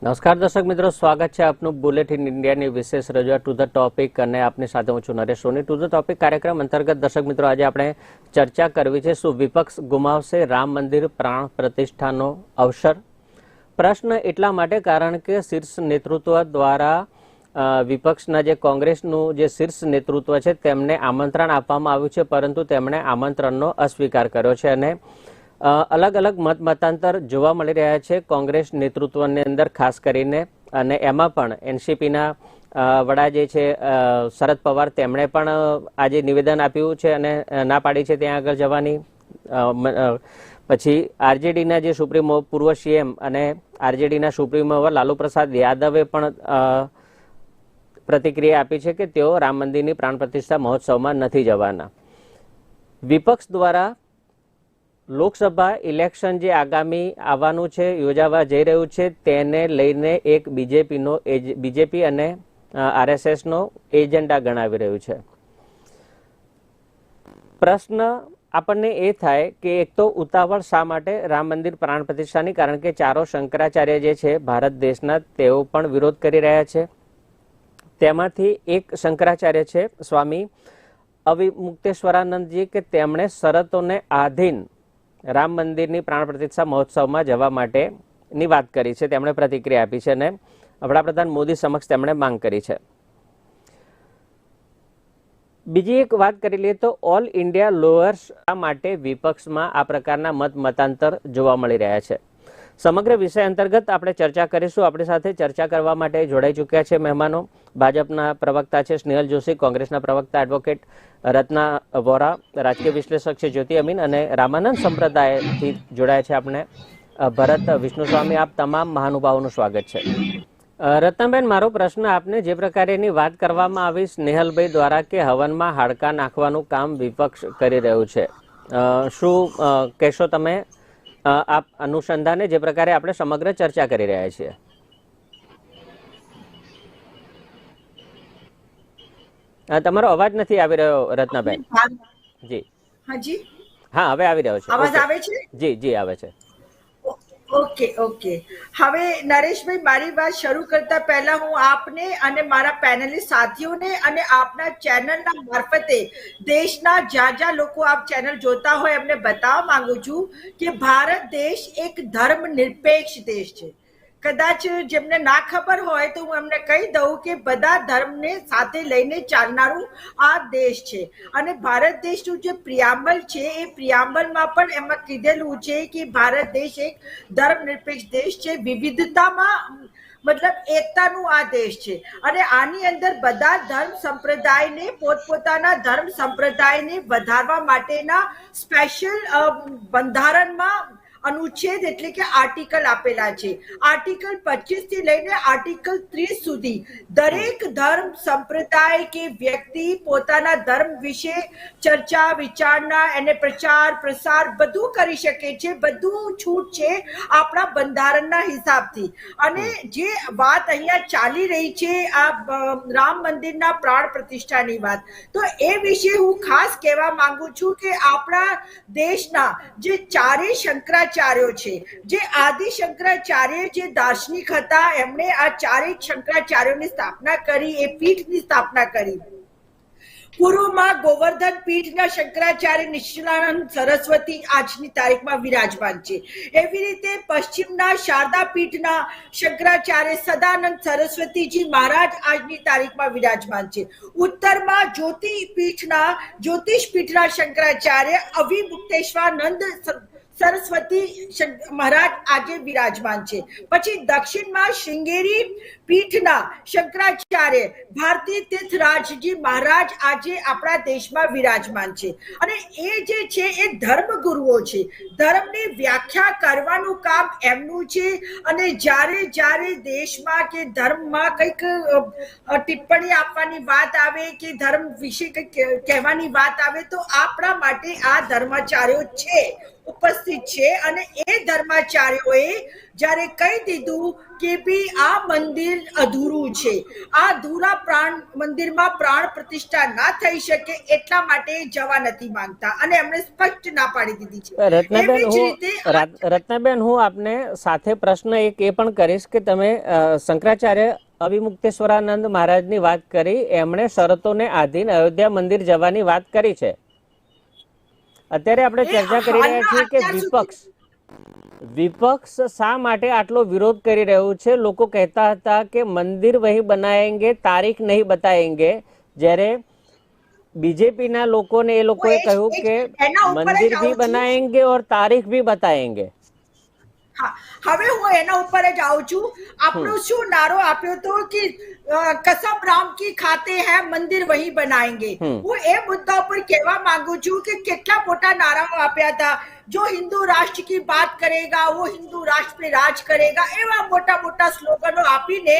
નમસ્કાર દર્શક મિત્રો, સ્વાગત છે આપનું બુલેટિન ઇન્ડિયાની વિશેષ રજૂઆત ટુ ધ ટોપિક અને આપની સાથે હું છું નરેશ સોની. ટુ ધ ટોપિક કાર્યક્રમ અંતર્ગત દર્શક મિત્રો આજે આપણે ચર્ચા કરવી છે, શું વિપક્ષ ગુમાવશે રામ મંદિર પ્રાણ પ્રતિષ્ઠાનો અવસર? પ્રશ્ન એટલા માટે કારણ કે શીર્ષ નેતૃત્વ દ્વારા વિપક્ષના જે કોંગ્રેસનું જે શીર્ષ નેતૃત્વ છે તેમને આમંત્રણ આપવામાં આવ્યું છે, પરંતુ તેમણે આમંત્રણનો અસ્વીકાર કર્યો છે અને અલગ અલગ મતાંતર જોવા મળી રહ્યા છે કોંગ્રેસ નેતૃત્વની અંદર ખાસ કરીને. અને એમાં પણ એનસીપીના વડા જે છે શરદ પવાર, તેમણે પણ આજે નિવેદન આપ્યું છે અને ના પાડી છે ત્યાં આગળ જવાની. પછી આરજેડીના જે સુપ્રીમો પૂર્વ સીએમ અને આરજેડીના સુપ્રીમો લાલુ પ્રસાદ યાદવે પણ પ્રતિક્રિયા આપી છે કે તેઓ રામ મંદિરની પ્રાણ પ્રતિષ્ઠા મહોત્સવમાં નથી જવાના. વિપક્ષ દ્વારા લોકસભા ઇલેક્શન જે આગામી આવવાનું છે, યોજાવા જઈ રહ્યું છે, તેને લઈને એક બીજેપી અને આરએસએસનો એજન્ડા ગણાવી રહ્યું છે. પ્રશ્ન આપણને એ થાય કે એક તો ઉતાવળ શા માટે રામ મંદિર પ્રાણ પ્રતિષ્ઠાની? કારણ કે ચારો શંકરાચાર્ય જે છે ભારત દેશના, તેઓ પણ વિરોધ કરી રહ્યા છે. તેમાંથી એક શંકરાચાર્ય છે સ્વામી અવિમુક્તેશ્વરાનંદજી, કે તેમણે શરતોને આધીન રામ મંદિરની પ્રાણ પ્રતિષ્ઠા મહોત્સવમાં જવા માટેની વાત કરી છે. તેમણે પ્રતિક્રિયા આપી છે અને વડાપ્રધાન મોદી સમક્ષ તેમણે માંગ કરી છે. બીજી એક વાત કરી લઈએ તો ઓલ ઇન્ડિયા લોઅર્સ માટે વિપક્ષમાં આ પ્રકારના મતાંતર જોવા મળી રહ્યા છે. સમગ્ર વિષય અંતર્ગત આપણે ચર્ચા કરીશું. આપણી સાથે ચર્ચા કરવા માટે જોડાઈ ચૂક્યા છે મહેમાનો. ભાજપના પ્રવક્તા છે સ્નેહલ જોશી, કોંગ્રેસના પ્રવક્તા એડવોકેટ રત્ના વોરા, રાજકીય વિશ્લેષક છે જ્યોતિ અમીન અને રામાનંદ સંપ્રદાયથી જોડાયા છે આપણે ભરત વિષ્ણુસ્વામી. આપ તમામ મહાનુભાવોનું સ્વાગત છે. રત્નાબેન, મારો પ્રશ્ન આપને, જે પ્રકારેની વાત કરવામાં આવી સ્નેહલભાઈ દ્વારા કે હવનમાં હાડકાં નાખવાનું કામ વિપક્ષ કરી રહ્યું છે, શું કહેશો તમે આપ અનુસંધાને, જે પ્રકારે આપણે સમગ્ર ચર્ચા કરી રહ્યા છીએ? તમારો અવાજ નથી આવી રહ્યો રત્નાબેન. જી હાજી, હા, હવે આવી રહ્યો છે. અવાજ આવે છે? જી જી આવે છે. ઓકે. હવે નરેશભાઈ, મારી વાત શરૂ કરતા પહેલા હું આપને અને મારા પેનલિસ્ટ સાથીઓને અને આપના ચેનલના મારફતે દેશના જ્યાં લોકો આપ ચેનલ જોતા હોય એમને બતાવવા માંગુ છું કે ભારત દેશ એક ધર્મ નિરપેક્ષ દેશ છે. કદાચ જેમને ના ખબર હોય તો હું એમને કહી દઉં કે બધા ધર્મને સાથે લઈને ચાલનારું આ દેશ છે. અને ભારત દેશનું જે પ્રિયામ્બલ છે એ પ્રિયામ્બલમાં પણ એમાં કીધેલું છે કે ભારત દેશ એક ધર્મ નિરપેક્ષ દેશ છે, વિવિધતામાં મતલબ એકતાનું આ દેશ છે. અને આની અંદર બધા ધર્મ સંપ્રદાયને પોતપોતાના ધર્મ સંપ્રદાયને વધારવા માટેના સ્પેશિયલ બંધારણમાં અનુચ્છેદ એટલે કે આર્ટિકલ આપેલા છે. આર્ટિકલ 25 થી લઈને આર્ટિકલ 30 સુધી દરેક ધર્મ સંપ્રદાય કે વ્યક્તિ પોતાના ધર્મ વિશે ચર્ચા વિચારણા એને પ્રચાર પ્રસાર બધું કરી શકે છે. બધું છૂટ છે આપણા બંધારણના હિસાબથી. અને જે વાત અહીંયા ચાલી રહી છે આ રામ મંદિરના પ્રાણ પ્રતિષ્ઠાની વાત, તો એ વિશે હું ખાસ કહેવા માંગુ છું કે આપણા દેશના જે ચારેય શંકરાચાર્યો છે, જે આદિ શંકરાચાર્ય જે દાર્શનિક હતા, એમણે આ ચારેય શંકરાચાર્યોની સ્થાપના કરી, એ પીઠની સ્થાપના કરી. પૂર્વમાં ગોવર્ધન પીઠના શંકરાચાર્ય નિશ્ચલાનંદ સરસ્વતી આજની તારીખમાં વિરાજમાન છે. એવી રીતે પશ્ચિમના શારદા પીઠના શંકરાચાર્ય સદાનંદ સરસ્વતીજી મહારાજ આજની તારીખમાં વિરાજમાન છે. ઉત્તરમાં જ્યોતિષ પીઠના શંકરાચાર્ય અવિમુક્તેશ્વરાનંદ સરસ્વતી મહારાજ આજે વિરાજમાન છે. પછી દક્ષિણમાં શૃંગેરી પીઠના શંકરાચાર્ય ભારતી તીર્થરાજજી મહારાજ આજે આપણા દેશમાં વિરાજમાન છે. અને એ જે છે એ ધર્મ ગુરુઓ છે. ધર્મની વ્યાખ્યા કરવાનું કામ એમનું છે. અને જ્યારે દેશમાં કે ધર્મમાં કંઈક ટિપ્પણી આપવાની વાત આવે કે ધર્મ વિશે કંઈક કહેવાની વાત આવે તો આપણા માટે આ ધર્માચાર્યો છે. ઉપસ્થિત છે અને એ ધર્માચાર્યોએ જ્યારે કહી દીધું કે ભઈ આ મંદિર અધૂરું છે, આ અધૂરા પ્રાણ મંદિરમાં પ્રાણ પ્રતિષ્ઠા ના થઈ શકે એટલા માટે જવા નથી માંગતા અને એમણે સ્પષ્ટ ના પાડી દીધી છે. રત્નાબેન, હું આપને સાથે પ્રશ્ન એક એ પણ કરીશ કે તમે શંકરાચાર્ય અવિમુક્તેશ્વરાનંદ મહારાજની વાત કરી, એમણે શરતોને આધીન અયોધ્યા મંદિર જવાની વાત કરી છે. અત્યારે આપણે ચર્ચા કરી રહ્યા છીએ કે વિપક્ષ શા માટે આટલો વિરોધ કરી રહ્યું છે. લોકો કહેતા હતા કે મંદિર વહી બનાએંગે, તારીખ નહીં બતાએંગે, જ્યારે બીજેપીના લોકોને એ લોકોએ કહ્યું કે મંદિર ભી બનાએંગે ઓર તારીખ ભી બતાએંગે. હા, હવે હું એના ઉપર જ આવું છું. આપણો શું નારો આપ્યો તો કે કસમ રામ કી ખાતે હૈ મંદિર વહી બનાએંગે. હું એ મુદ્દા ઉપર કહેવા માંગુ છું કે કેટલા મોટા નારાઓ આપ્યા હતા, જો હિન્દુ રાષ્ટ્ર की बात करेगा वो हिंदू राष्ट्र पे राज करेगा, એવા મોટા મોટા સ્લોગનો આપીને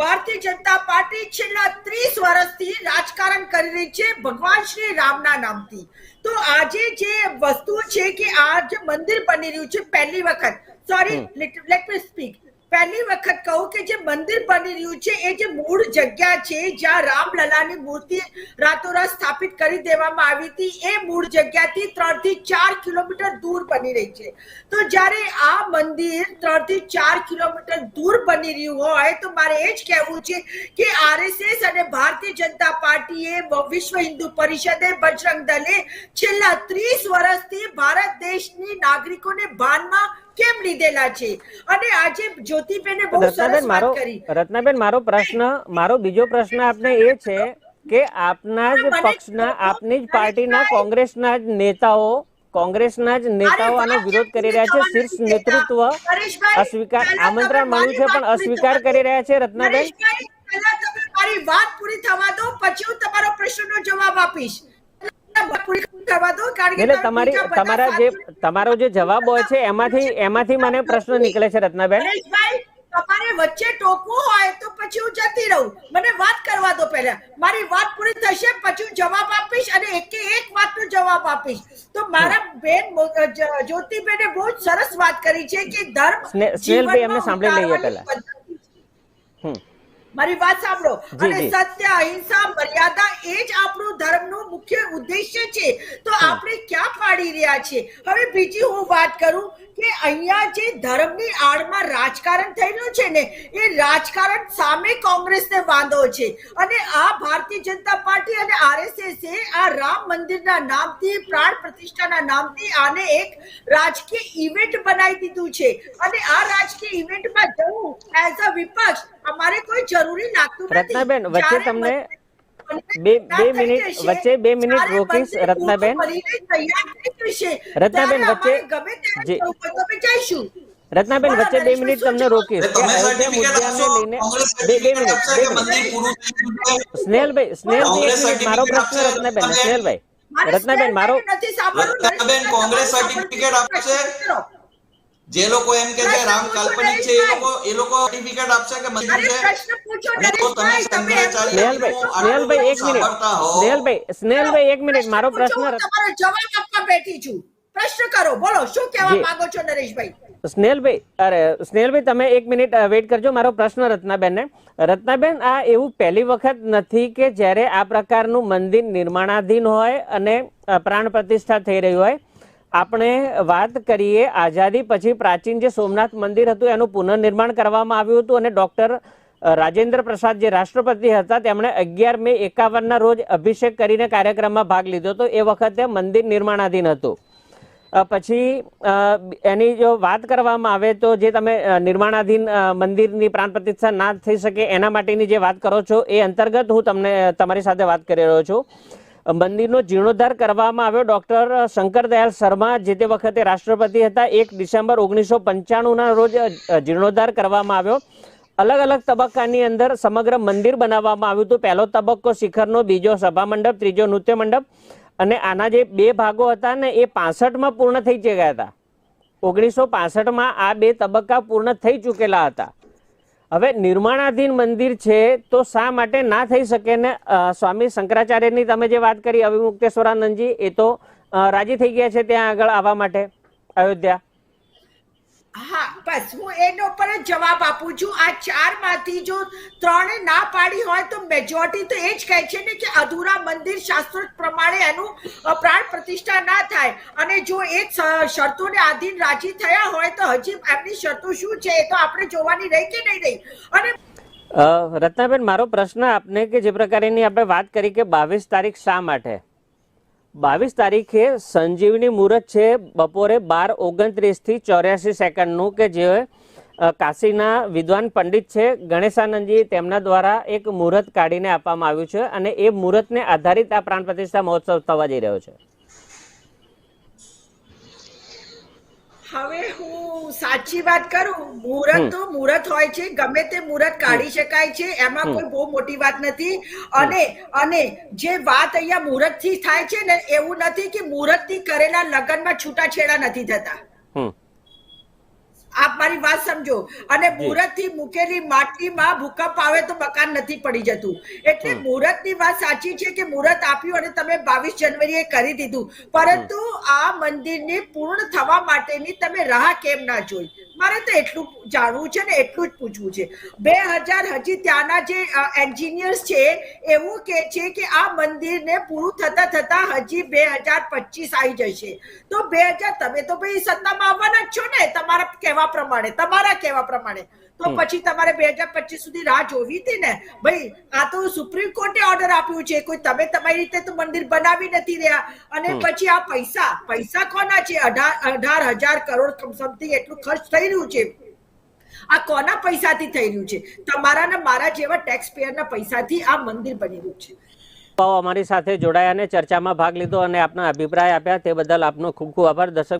ભારતીય જનતા પાર્ટી છેલ્લા 30 વર્ષથી રાજકારણ કરી રહી છે ભગવાન શ્રી રામના નામથી. તો આજે જે વસ્તુ છે કે આ જે મંદિર બની રહ્યું છે પહેલી વખત, સોરી લેટ મી સ્પીક, પહેલી વખત કહું કે જે મંદિર બની રહ્યું છે એ જે મૂળ જગ્યા છે જ્યાં રામલલાની મૂર્તિ રાતોરાત સ્થાપિત કરી દેવામાં આવી હતી, એ મૂળ જગ્યાથી 3 થી 4 કિલોમીટર દૂર બની રહી છે. તો જ્યારે આ મંદિર 3 થી 4 કિલોમીટર દૂર બની રહ્યું હોય તો મારે એ જ કહેવું છે કે આરએસએસ અને ભારતીય જનતા પાર્ટીએ, વિશ્વ હિન્દુ પરિષદે, બજરંગ દળે છેલ્લા 30 વર્ષથી ભારત દેશની નાગરિકોને ભાનમાં કેમ લીધેલા છે. અને આજે જ્યોતિબેને બહુ સરસ વાત કરી. રત્નાબેન, મારો બીજો પ્રશ્ન આપને એ છે કે આપના જ પક્ષના, આપની જ પાર્ટીના કોંગ્રેસના જ નેતાઓ આનો વિરોધ કરી રહ્યા છે. શીર્ષ નેતૃત્વ અસ્વીકાર, આમંત્રણ મળ્યું છે પણ અસ્વીકાર કરી રહ્યા છે. રત્નાબેન, મારી વાત પૂરી થવા દો, પછી હું તમારો પ્રશ્નનો જવાબ આપીશ. તમારો જે જવાબ હોય છે એમાંથી મને પ્રશ્ન નીકળે છે. રત્નાબેન, તમારે વચ્ચે ટોકવું હોય તો પછી હું જતી રહું, મને વાત કરવા દો. પહેલા મારી વાત પૂરી થશે પછી હું જવાબ આપીશ અને એક વાતનો જવાબ આપીશ. તો મારા બેન જ્યોતિબેને બહુ સરસ વાત કરી છે કે ધર્મ, સ્નેહલભાઈ એમને સાંભળી લઈએ પહેલા. મારી વાત સાંભળો. અને સત્ય, અહિંસા, મર્યાદા એ જ આપણું ધર્મનું મુખ્ય ઉદ્દેશ્ય છે. તો આપણે ક્યાં પાડી રહ્યા છે. હવે બીજી હું વાત કરું કે અહીંયા જે ધર્મની આડમાં રાજકારણ થયેલું છે ને, એ રાજકારણ સામે કોંગ્રેસને વાંધો છે. અને આ ભારતીય જનતા પાર્ટી અને આરએસએસ આ રામ મંદિરના નામથી, પ્રાણ પ્રતિષ્ઠાના નામથી આને એક રાજકીય ઇવેન્ટ બનાવી દીધું છે. અને આ રાજકીય ઇવેન્ટમાં જવું એઝ અ વિપક્ષ અમારે કોઈ જરૂરી લાગતું નથી. રત્નાબેન, વચ્ચે તમને બે મિનિટ રોકીશ. રત્નાબેન, વચ્ચે 2 મિનિટ તમને રોકીશ કે અયોધ્યા મુદ્દાને લઈને 2 મિનિટ. સ્નેહલભાઈ, મારો પ્રશ્ન રત્નાબેન, મારો કોંગ્રેસ સર્ટિફિકેટ આપશે. જે લોકો એમ કે છે રામ કાલ્પનિક છે એ લોકો સર્ટિફિકેટ આપશે કે મંદિર છે. અને તો તમે સ્નેહલભાઈ, 1 મિનિટ, મારો પ્રશ્ન. તમારો જવાબ આપવા બેઠી છું. પ્રશ્ન કરો, બોલો, શું કહેવા માંગો છો નરેશભાઈ? સ્નેહલભાઈ, તમે 1 મિનિટ વેઇટ કરજો. મારો પ્રશ્ન રત્નાબેન, આ એવું પહેલી વખત નથી કે જ્યારે આ પ્રકારનું મંદિર નિર્માણાધીન હોય અને પ્રાણ પ્રતિષ્ઠા થઈ રહી હોય. આપણે વાત કરીએ આઝાદી પછી પ્રાચીન જે સોમનાથ મંદિર હતું એનું પુનર્નિર્માણ કરવામાં આવ્યું હતું અને ડોક્ટર રાજેન્દ્ર પ્રસાદ જે રાષ્ટ્રપતિ હતા તેમણે 11 મે 51 રોજ અભિષેક કરીને કાર્યક્રમમાં ભાગ લીધો હતો. એ વખતે મંદિર નિર્માણાધીન હતું. પછી એની જો વાત કરવામાં આવે તો જે તમે નિર્માણાધીન મંદિરની પ્રાણ પ્રતિષ્ઠા ના થઈ શકે એના માટેની જે વાત કરો છો એ અંતર્ગત હું તમારી સાથે વાત કરી રહ્યો છું. મંદિરનો જીર્ણોદ્ધાર કરવામાં આવ્યો. ડોક્ટર શંકરદયાળ શર્મા જે તે વખતે રાષ્ટ્રપતિ હતા. 1 ડિસેમ્બર 1995 રોજ જીર્ણોદ્ધાર કરવામાં આવ્યો. અલગ અલગ તબક્કાની અંદર સમગ્ર મંદિર બનાવવામાં આવ્યું હતું. પહેલો તબક્કો શિખરનો, બીજો સભા મંડપ, ત્રીજો નૃત્ય મંડપ. અને આના જે 2 ભાગો હતા ને એ 65માં પૂર્ણ થઈ ગયા હતા. 1965માં આ 2 તબક્કા પૂર્ણ થઈ ચૂકેલા હતા. હવે નિર્માણાધીન મંદિર છે તો શા માટે ના થઈ શકે ને? સ્વામી શંકરાચાર્યની તમે જે વાત કરી અવિમુક્તેશ્વરાનંદજી, એ તો રાજી થઈ ગયા છે ત્યાં આગળ આવવા માટે. અયોધ્યા? હા, બસ હું એનો પર જ જવાબ આપું છું. આ 4 માંથી જો 3 ના પાડી હોય તો મેજોરિટી તો એ જ કહે છે ને કે અધૂરા મંદિર શાસ્ત્રો પ્રમાણે એનું પ્રાણ પ્રતિષ્ઠા ના થાય. અને જો એક શરતોને આધીન રાજી થયા હોય તો હજી એમની શરતો શું છે એ તો આપણે જોવાની રહી કે નહીં રહી. અને રત્નાબેન, મારો પ્રશ્ન આપને કે જે પ્રકારની આપણે વાત કરી કે 22 તારીખ શા માટે? 22 તારીખે સંજીવની મુહૂર્ત છે બપોરે 12:29 થી 84 સેકન્ડનું, કે જે કાશીના વિદ્વાન પંડિત છે ગણેશાનંદજી તેમના દ્વારા એક મુહૂર્ત કાઢીને આપવામાં આવ્યું છે અને એ મુહૂર્તને આધારિત આ પ્રાણ પ્રતિષ્ઠા મહોત્સવ થવા જઈ રહ્યો છે. હવે હું સાચી વાત કરું, મુહૂર્ત તો મુહૂર્ત હોય છે, ગમે તે મુહૂર્ત કાઢી શકાય છે, એમાં કોઈ બહુ મોટી વાત નથી. અને જે વાત અહીંયા મુહૂર્ત થી થાય છે ને, એવું નથી કે મુહૂર્ત થી કરેલા લગ્નમાં છૂટાછેડા નથી થતા. આપ મારી વાત સમજો. અને મુહૂર્ત થી મૂકેલી માટીમાં ભૂકંપ આવે તો મકાન નથી પડી જતું. એટલે મુહૂર્ત ની વાત સાચી છે કે મુહૂર્ત આપ્યું અને તમે 22 જાન્યુઆરીએ કરી દીધું, પરંતુ આ મંદિરને પૂર્ણ થવા માટેની તમે રાહ કેમ ના જોઈ? મારે તો એટલું જાણવું છે ને એટલું જ પૂછવું છે. 2000 હજી ત્યાંના જે એન્જિનિયર્સ છે એવું કે છે કે આ મંદિરને પૂરું થતા હજી 2025 આવી જશે. તો 2000 તમે તો ભાઈ સત્તામાં આવવાના જ છો ને, તમારા કહેવા પ્રમાણે. તો પછી તમારે 2025 સુધી રાહ જોવી હતી ને ભાઈ. આ તો સુપ્રીમ કોર્ટે ઓર્ડર આપ્યું છે, કોઈ તમે તમારી રીતે તો મંદિર બનાવી નથી રહ્યા. અને પછી આ પૈસા કોના છે? 18,000 કરોડ સમથિંગ એટલું ખર્ચ થઈ રહ્યું છે. આ કોના પૈસાથી થઈ રહ્યું છે? તમારા ને મારા જેવા ટેક્સ પેયરના પૈસાથી આ મંદિર બની રહ્યું છે. અમારી સાથે જોડાયા અને ચર્ચામાં ભાગ લીધો અને આપના અભિપ્રાય આપ્યા તે બદલ આપનો ખૂબ ખૂબ આભાર. દર્શક